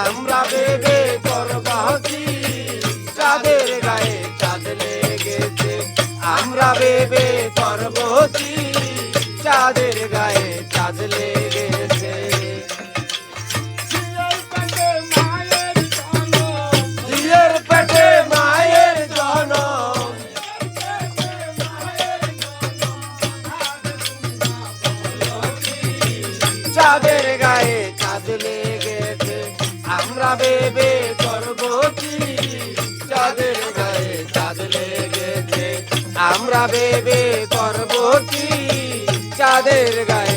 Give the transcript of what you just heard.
আমরা ভেবে করব কি চাঁদের গায়ে চাঁদ লেগেছে আমরা ভেবে করব কি চাঁদের গায়ে চাঁদ লেগেছে ঝিয়ের পেটে মায়ের জনম চাঁদের গায়ে চাঁদ লেগেছে আমরা ভেবে করব কি চাঁদের গায়ে চাঁদ লেগেছে আমরা ভেবে করব কি চাঁদের গায়ে